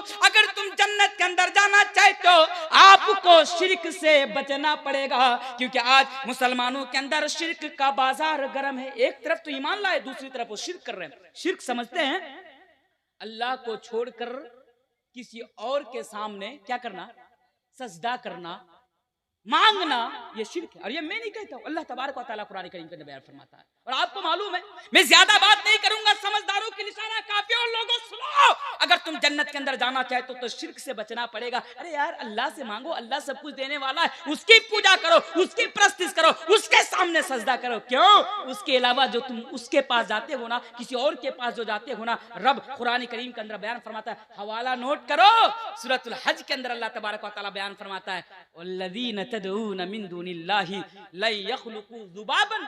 अगर तुम जन्नत के अंदर जाना चाहते हो आपको शिर्क से बचना पड़ेगा, क्योंकि आज मुसलमानों के अंदर शिर्क का बाजार गर्म है। एक तरफ तो ईमान लाए, दूसरी तरफ वो शिर्क कर रहे हैं। शिर्क समझते हैं अल्लाह को छोड़कर किसी और के सामने क्या करना, सजदा करना, मांगना, ये शिर्क है। और ये मैं नहीं कहता हूं, अल्लाह तबारक व तआला कुरान करीम के अंदर बयान फरमाता है। और आपको मालूम है, मैं ज्यादा बात नहीं करूंगा, समझदारों की निशाना काफी। और लोगों सुनो, अगर तुम जन्नत के अंदर जाना चाहते हो तो शिर्क से बचना पड़ेगा। अरे यार अल्लाह से मांगो, अल्लाह सब कुछ देने वाला है, उसकी पूजा करो, उसकी प्रस्तिश करो, उसके सामने सजदा करो। क्यों? उसके अलावा जो तुम उसके पास जाते हो ना, किसी और के पास जो जाते हो ना, रब कुरान करीम के अंदर बयान फरमाता है, हवाला नोट करो, सूरतुल हज के अंदर अल्लाह तबारक व तआला बयान फरमाता है, वल्लज़ीना तदऊना मिन दुनिल्लाहि ला यखलुकू ज़ुबाबन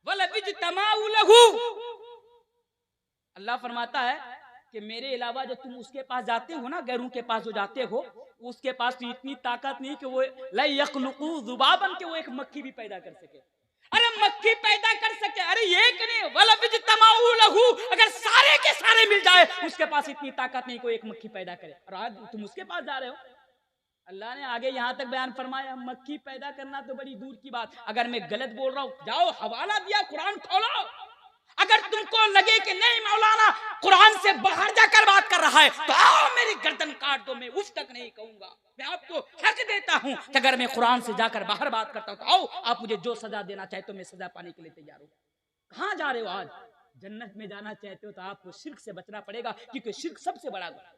वला इज्तमाउ लहू। अल्लाह फरमाता है कि मेरे अलावा जो तुम उसके पास जाते हो ना, गैरों के पास जो जाते हो, उसके पास तो इतनी ताकत नहीं कि वो ला यखलुकू ज़ुबाबन के वो एक मक्खी भी पैदा कर सके। अरे मक्खी पैदा कर सके, अरे ये नहीं, वला इज्तमाउ लहू, अगर सारे के सारे मिल जाए उसके पास इतनी ताकत नहीं कोई एक मक्खी पैदा करे। और आज तुम उसके पास जा रहे हो। अल्लाह ने आगे यहां तक बयान फरमाया, मक्खी पैदा करना तो बड़ी दूर की बात। अगर मैं गलत बोल रहा हूं, जाओ हवाला दिया, कुरान खोलो। अगर तुमको लगे कि नहीं मौलाना कुरान से बाहर जाकर बात कर रहा है, तो आओ मेरी गर्दन काट दो, मैं उफ तक नहीं कहूंगा। मैं आपको हक देता हूं कि अगर मैं कुरान से जाकर बाहर बात करता हूं तो आओ, आप मुझे जो सजा देना चाहे तो मैं सजा पाने के लिए तैयार हूं। कहां जा रहे हो? आज जन्नत में जाना चाहते हो तो आपको शिर्क से बचना पड़ेगा, क्योंकि शिर्क सबसे बड़ा गुनाह,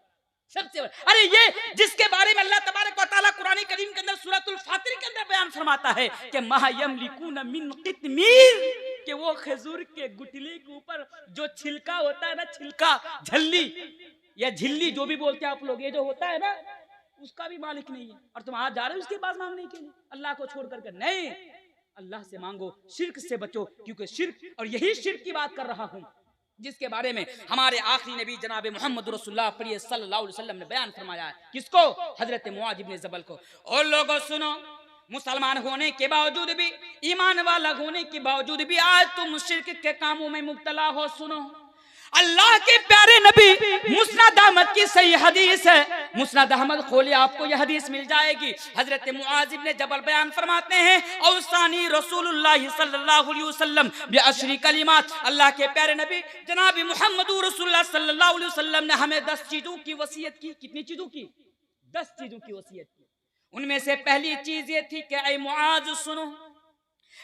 सबसे बड़ा। अरे ये जिसके बारे में अल्लाह तबारक व तआला कुरान करीम के अंदर सूरतुल फातिर के अंदर बयान फरमाता है कि मा यमलिकून मिन क़ित्मीर, कि वो खजूर के गुठली के ऊपर जो छिलका होता है ना, छिलका, झल्ली या झिल्ली जो भी बोलते हैं आप लोग, ये जो होता है ना, उसका भी मालिक नहीं है। और तुम आज जा रहे हो उसके पास मांगने के लिए, अल्लाह को छोड़ करके। नहीं, अल्लाह से मांगो, शिर्क से बचो, क्योंकि शिर्क, और यही शिर्क की बात कर रहा हूं जिसके बारे में हमारे आखिरी नबी जनाब मोहम्मद रसूलुल्लाह सल्लल्लाहु अलैहि वसल्लम ने बयान फरमाया है। किसको? हजरत मुआज इब्न जबल को। और लोगों सुनो, मुसलमान होने के बावजूद भी, ईमान वाला होने के बावजूद भी आज तुम शिर्क के कामों में मुब्तला हो। सुनो, अल्लाह के प्यारे नबी, मुस्नद अहमद की सही हदीस है, मुस्नद अहमद खोलिए आपको यह हदीस मिल जाएगी। हजरत मुआज इब्न जबल बयान फरमाते हैं, औसानी रसूलुल्लाह सल्लल्लाहु अलैहि वसल्लम बिअशरी कलिमात, अल्लाह के प्यारे नबी जनाब मुहम्मद रसूलुल्लाह सल्लल्लाहु अलैहि वसल्लम ने हमें 10 चीजों की वसीयत की। कितनी चीजों की? 10 चीजों की वसीयत की। उनमें से पहली चीज ये थी कि ऐ मुआज सुनो,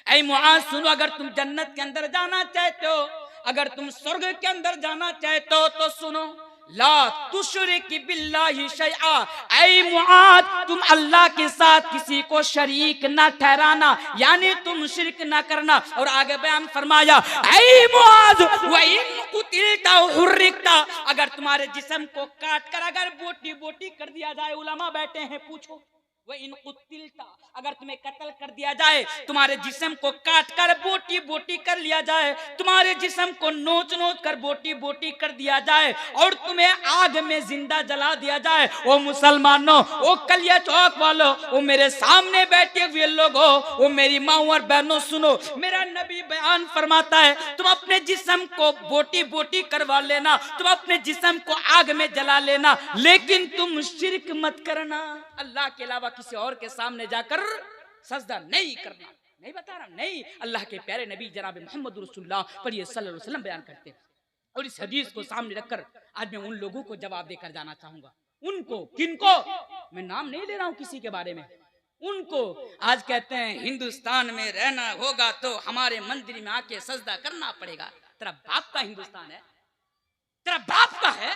ऐ मुआज सुनो, अगर तुम जन्नत के अंदर जाना चाहते हो, अगर तुम स्वर्ग के अंदर जाना चाहते हो तो सुनो, ला तुशरिक बिल्लाहि शैआ, ऐ मुआद तुम अल्लाह के साथ किसी को शरीक ना ठहराना, यानी तुम शिरक ना करना। और आगे बयान फरमाया, ऐ मुआद व इन कुतिलता हुर्रिकता, अगर तुम्हारे जिस्म को काट कर अगर बोटी बोटी कर दिया जाए, उलमा बैठे हैं, पूछो, वह इन कुतिलता, अगर तुम्हें कत्ल कर दिया जाए, तुम्हारे जिस्म को काट कर बोटी बोटी कर लिया जाए, तुम्हारे जिस्म को नोच नोच कर बोटी बोटी कर दिया जाए, और तुम्हें आग में जिंदा जला दिया जाए, ओ मुसलमानों, ओ कलिया चौक वालों, ओ मेरे सामने बैठे हुए लोगों, ओ मेरी माँ और बहनों, सुनो, मेरा नबी बयान फरमाता है, तुम अपने जिस्म को बोटी बोटी करवा लेना, तुम अपने जिस्म को आग में जला लेना, लेकिन तुम शिरक मत करना, अल्लाह के अलावा किसी और के सामने जाकर सजदा नहीं करना। नहीं बता रहा, नहीं, अल्लाह के प्यारे नबी जनाब मोहम्मद रसूलुल्लाह सल्लल्लाहु अलैहि वसल्लम बयान करते हैं। और इस हदीस को सामने रखकर आज मैं उन लोगों को जवाब देकर जाना चाहूंगा। उनको, किनको, मैं नाम नहीं ले रहा हूं किसी के बारे में, उनको आज कहते हैं हिंदुस्तान में रहना होगा तो हमारे मंदिर में आके सजदा करना पड़ेगा। तेरा बाप का हिंदुस्तान है, तेरा बाप का है,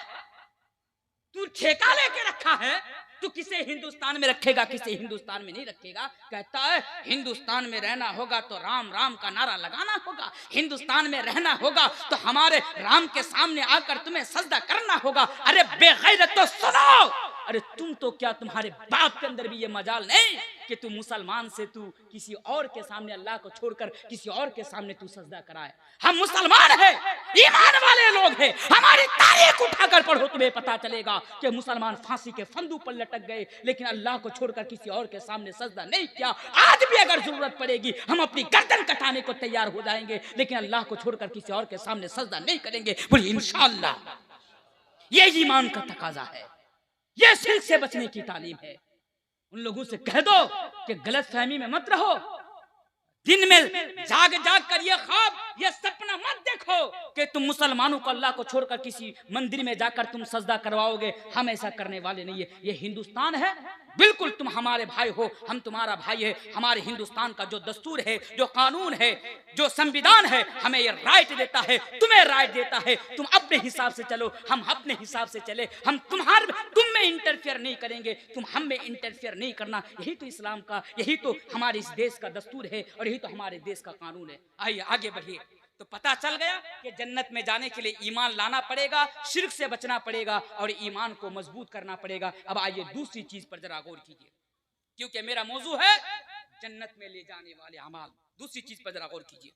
तू ठेका लेके रखा है, तू किसे हिंदुस्तान में रखेगा, किसे हिंदुस्तान में नहीं रखेगा। कहता है हिंदुस्तान में रहना होगा तो राम राम का नारा लगाना होगा, हिंदुस्तान में रहना होगा तो हमारे राम के सामने आकर तुम्हें सजदा करना होगा। अरे बेगैरत, तो सुनो, अरे तुम तो क्या, तुम्हारे बाप के अंदर भी ये मजाल नहीं कि तू मुसलमान से तू किसी और के सामने, अल्लाह को छोड़कर किसी और के सामने तू सजदा कराए। हम मुसलमान हैं, ईमान वाले लोग हैं, हमारी तारीख उठाकर पढ़ो, तुम्हें पता चलेगा कि मुसलमान फांसी के फंदू पर लटक गए, लेकिन अल्लाह को छोड़कर किसी और के सामने सजदा नहीं किया। आज भी अगर जरूरत पड़ेगी हम अपनी गर्दन कटाने को तैयार हो जाएंगे, लेकिन अल्लाह को छोड़कर किसी और के सामने सजदा नहीं करेंगे। बोलिए इंशाअल्लाह, ये ईमान का तकाजा है। ये शिर्क से बचने की तालीम है। उन लोगों से कह दो कि गलत फहमी में मत रहो, दिन में जाग जाग कर ये ख्वाब, ये सपना मत देखो कि तुम मुसलमानों को अल्लाह को छोड़कर किसी मंदिर में जाकर तुम सजदा करवाओगे। हम ऐसा करने वाले नहीं है। ये हिंदुस्तान है, बिल्कुल तुम हमारे भाई हो, हम तुम्हारा भाई है। हमारे हिंदुस्तान का जो दस्तूर है, जो कानून है, जो संविधान है, हमें ये राइट देता है, तुम्हें राइट देता है। तुम अपने हिसाब से चलो, हम अपने हिसाब से चले। हम तुम में इंटरफेयर नहीं करेंगे, तुम हम में इंटरफेयर नहीं करना। यही तो इस्लाम का, यही तो हमारे इस देश का दस्तूर है और यही तो हमारे देश का कानून है। आइए आगे बढ़िए। तो पता चल गया कि जन्नत में जाने के लिए ईमान लाना पड़ेगा, शिर्क से बचना पड़ेगा और ईमान को मजबूत करना पड़ेगा। अब आइए दूसरी चीज पर जरा गौर कीजिए, क्योंकि मेरा मौजू है जन्नत में ले जाने वाले अमाल। दूसरी चीज पर जरा गौर कीजिए।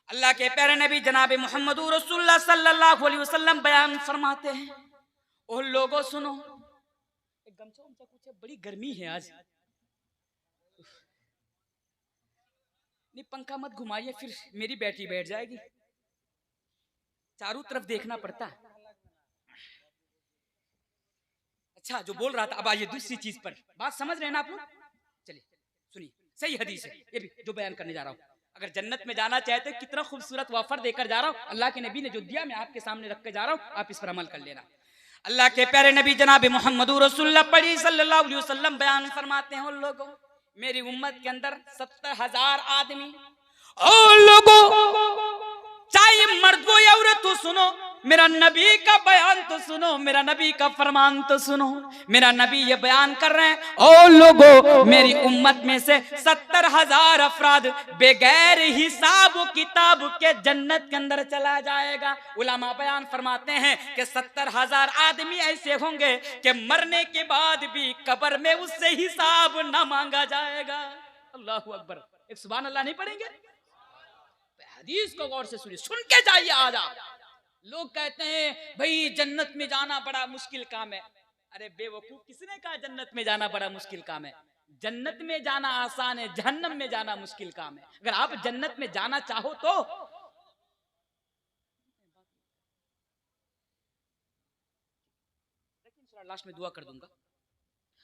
अल्लाह के प्यारे नबी जनाब मोहम्मद रसूलुल्लाह सल्लल्लाहु अलैहि वसल्लम बयान फरमाते हैं, ओ लोगों सुनो। एक गमछा उमछा कुछ है, बड़ी गर्मी है आज। नहीं पंखा मत घुमाइए, फिर मेरी बैटरी बैठ जाएगी। चारों तरफ देखना पड़ता है। अच्छा जो बोल रहा था, अब आइए दूसरी चीज पर। बात समझ रहे हैं ना आप लोग? चलिए सुनिए, सही हदीस है ये भी जो बयान करने जा रहा हूं। अगर जन्नत में जाना चाहते हैं, कितना खूबसूरत वाफर देकर जा रहा हूं, अल्लाह के नबी ने जो दिया मैं आपके सामने रख के जा रहा हूं, आप इस पर अमल कर लेना। अल्लाह के प्यारे नबी जनाब मोहम्मद रसूलुल्लाह पढ़ी सल्लल्लाहु अलैहि वसल्लम बयान फरमाते हैं, उन लोगों मेरी उम्मत के अंदर 70,000 आदमी, ओ लोगों चाहे मर्द हो या औरत हो, सुनो मेरा नबी का बयान तो सुनो, मेरा नबी का फरमान तो सुनो। मेरा नबी ये बयान कर रहे हैं, ओ लोगों मेरी उम्मत में से 70,000 अफराद बगैर हिसाब किताब के जन्नत के अंदर चला जाएगा। उलमा बयान फरमाते हैं कि 70,000 आदमी ऐसे होंगे कि मरने के बाद भी कब्र में उससे हिसाब ना मांगा जाएगा। अल्लाहु अकबर। एक सुभान अल्लाह नहीं पढ़ेंगे? हदीस को गौर से सुनिए, सुन के जाइए। आज आप लोग कहते हैं भाई जन्नत में जाना बड़ा मुश्किल काम है। अरे बेवकूफ, किसने कहा जन्नत में जाना बड़ा मुश्किल काम है? जन्नत में जाना आसान है, जहन्नम में जाना मुश्किल काम है। अगर आप जन्नत में जाना चाहो तो लास्ट में दुआ कर दूंगा।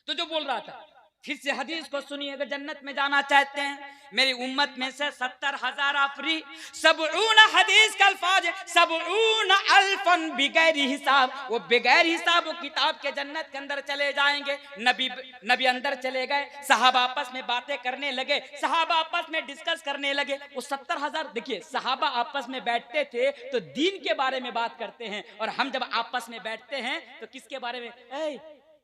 तो जो बोल रहा था, फिर से हदीस को सुनिए। अगर जन्नत में जाना चाहते हैं, मेरी उम्मत में से 70,000 आफरी, सबऊन हदीस का अल्फाज है, सबऊन अल्फन बिगैर हिसाब, वो बिगैर हिसाब वो किताब के जन्नत के अंदर चले जाएंगे। नबी अंदर चले गए, सहाबा आपस में बातें करने लगे, सहाबा आपस में डिस्कस करने लगे। वो 70,000, देखिए सहाबा आपस में बैठते थे तो दीन के बारे में बात करते हैं, और हम जब आपस में बैठते हैं तो किसके बारे में,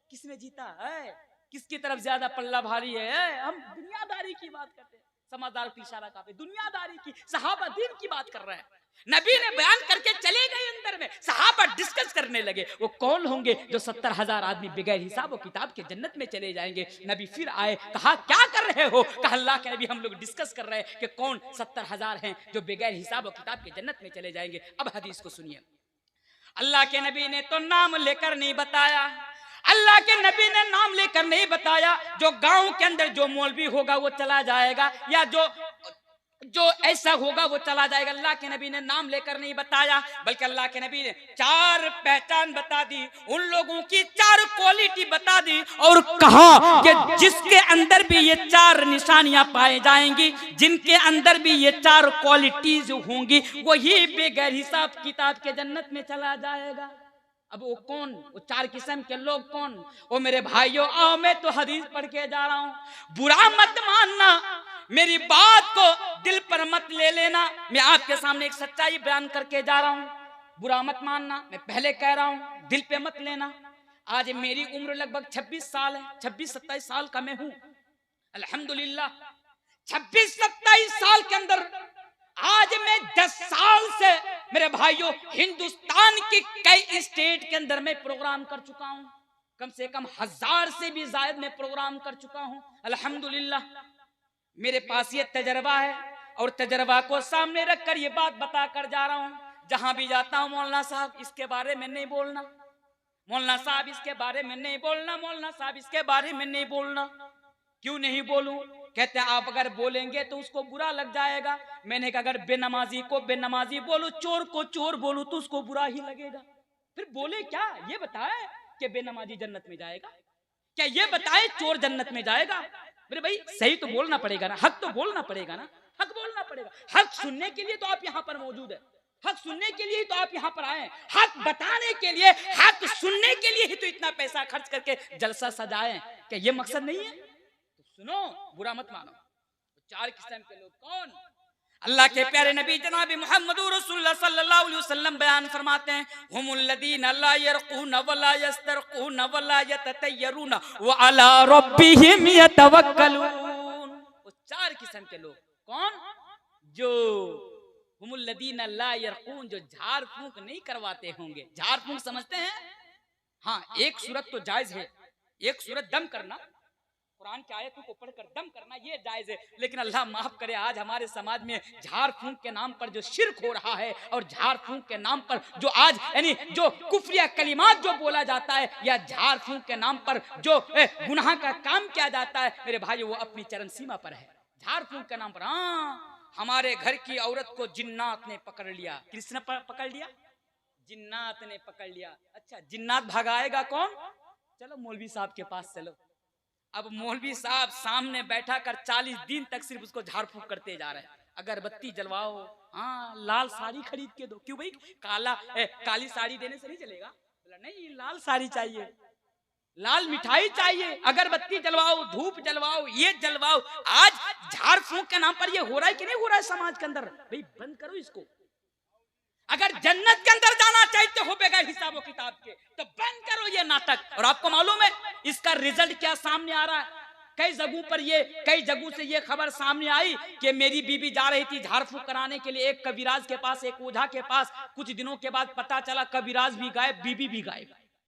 किसने जीता है, किसकी तरफ ज्यादा पल्ला भारी है, हम दुनियादारी की बात करते हैं। समझदार की इशारा काफी, दुनियादारी की। सहाबा दीन की बात कर रहे हैं। नबी ने बयान करके चले गए अंदर में, सहाबा डिस्कस करने लगे वो कौन होंगे जो 70,000 आदमी बगैर हिसाब और किताब के जन्नत में चले जाएंगे। नबी फिर आए, कहा क्या कर रहे हो? कहा अल्लाह के नबी हम लोग डिस्कस कर रहे हैं कि कौन 70,000 हैं जो बगैर हिसाब और किताब के जन्नत में चले जाएंगे। अब हदीस को सुनिए। अल्लाह के नबी ने तो नाम लेकर नहीं बताया, अल्लाह के नबी ने नाम लेकर नहीं बताया। जो गांव के अंदर जो मौलवी होगा वो चला जाएगा, या जो ऐसा होगा वो चला जाएगा। अल्लाह के नबी ने नाम लेकर नहीं बताया, बल्कि अल्लाह के नबी ने 4 पहचान बता दी, उन लोगों की 4 क्वालिटी बता दी, और कहा कि जिसके अंदर भी ये 4 निशानियां पाए जाएंगी, जिनके अंदर भी ये 4 क्वालिटीज होंगी, वही बगैर हिसाब किताब के जन्नत में चला जाएगा। अब वो कौन, वो 4 किस्म के लोग कौन? वो मेरे भाइयों, आओ मैं तो हदीस पढ़ के जा रहा हूँ, बुरा मत मानना, मेरी बात को दिल पर मत ले लेना। मैं आपके सामने एक सच्चाई बयान करके जा रहा हूँ, बुरा मत मानना, मैं पहले कह रहा हूँ, दिल पे मत लेना। आज मेरी उम्र लगभग 26 साल है, 26-27 साल का मैं हूँ अल्हम्दुलिल्लाह। 26-27 साल के अंदर आज मैं 10 साल से मेरे भाइयों हिंदुस्तान की कई स्टेट के अंदर मैं प्रोग्राम कर चुका हूं, कम से कम 1000 से भी ज्यादा मैं प्रोग्राम कर चुका हूं अल्हम्दुलिल्लाह। मेरे पास ये तजर्बा है, और तजर्बा को सामने रखकर ये बात बता कर जा रहा हूं। जहां भी जाता हूं, मौलाना साहब इसके बारे में नहीं बोलना, मौलाना साहब इसके बारे में नहीं बोलना, मौलाना साहब इसके बारे में नहीं बोलना। क्यों नहीं बोलूं? कहते हैं आप अगर बोलेंगे तो उसको बुरा लग जाएगा। मैंने कहा अगर बेनमाजी को बेनमाजी बोलूं, चोर को चोर बोलूं तो उसको बुरा ही लगेगा। फिर बोले क्या ये बताए? कि बेनमाजी जन्नत में जाएगा? क्या ये बताए चोर जन्नत में जाएगा? मेरे भाई सही तो बोलना पड़ेगा ना, हक तो बोलना पड़ेगा ना, हक बोलना पड़ेगा। हक सुनने के लिए तो आप यहाँ पर मौजूद है, हक सुनने के लिए ही तो आप यहाँ पर आए, हक बताने के लिए, हक सुनने के लिए ही तो इतना पैसा खर्च करके जलसा सजाए। क्या ये मकसद नहीं है? तो सुनो, बुरा मत मानो। तो 4 किस्म के लोग कौन? अल्लाह के प्यारे नबी जनाब मोहम्मद रसूलुल्लाह सल्लल्लाहु अलैहि वसल्लम बयान फरमाते हैं, हुमुल्लज़ीना ला यरक़ून वला यस्तरक़ून वला यततय्यरून व अला रब्बिहिम यतवक्कलून। वो 4 किस्म के लोग कौन? जो हुमुल्लज़ीना ला यरक़ून, जो झाड़ फूंक नहीं करवाते होंगे। झाड़ फूंक समझते हैं? हाँ, एक सूरत तो जायज है, एक सूरत दम करना, कुरान की आयतों को पढ़कर दम करना ये जायज है, लेकिन अल्लाह माफ करे आज हमारे समाज में झाड़ फूंक के नाम पर जो शिर्क हो रहा है और झाड़ फूंक के नाम पर जो आज यानी जो कुफरिया कलिमात जो बोला जाता है या झाड़ फूंक के नाम पर जो गुनाह का काम किया जाता है, मेरे भाई वो अपनी चरम सीमा पर है। झाड़ फूंक के नाम पर हाँ, हमारे घर की औरत को जिन्नात ने पकड़ लिया। किसने पकड़ लिया? जिन्नात ने पकड़ लिया। अच्छा, जिन्नात भगाएगा कौन? चलो मौलवी साहब के पास चलो। अब मौलवी साहब सामने बैठा कर 40 दिन तक सिर्फ उसको झाड़ फूंक करते जा रहे हैं। अगरबत्ती जलवाओ, हाँ लाल साड़ी खरीद के दो। क्यों भाई? काली साड़ी देने से नहीं चलेगा? बोला नहीं, लाल साड़ी चाहिए, लाल मिठाई चाहिए, अगरबत्ती जलवाओ, धूप जलवाओ, ये जलवाओ। आज झाड़ फूंक के नाम पर ये हो रहा है कि नहीं हो रहा है समाज के अंदर? भाई बंद करो इसको। अगर जन्नत के अंदर जाना चाहते हो बगैर हिसाब किताब के तो बंद करो ये नाटक। और आपको मालूम है इसका रिजल्ट क्या सामने आ रहा है? कई जगहों से ये खबर सामने आई कि मेरी बीबी जा रही थी झाड़ फूंक कराने के लिए एक कबीराज के पास, एक ओझा के पास। कुछ दिनों के बाद पता चला कबीराज भी गायब, बीबी भी गायब।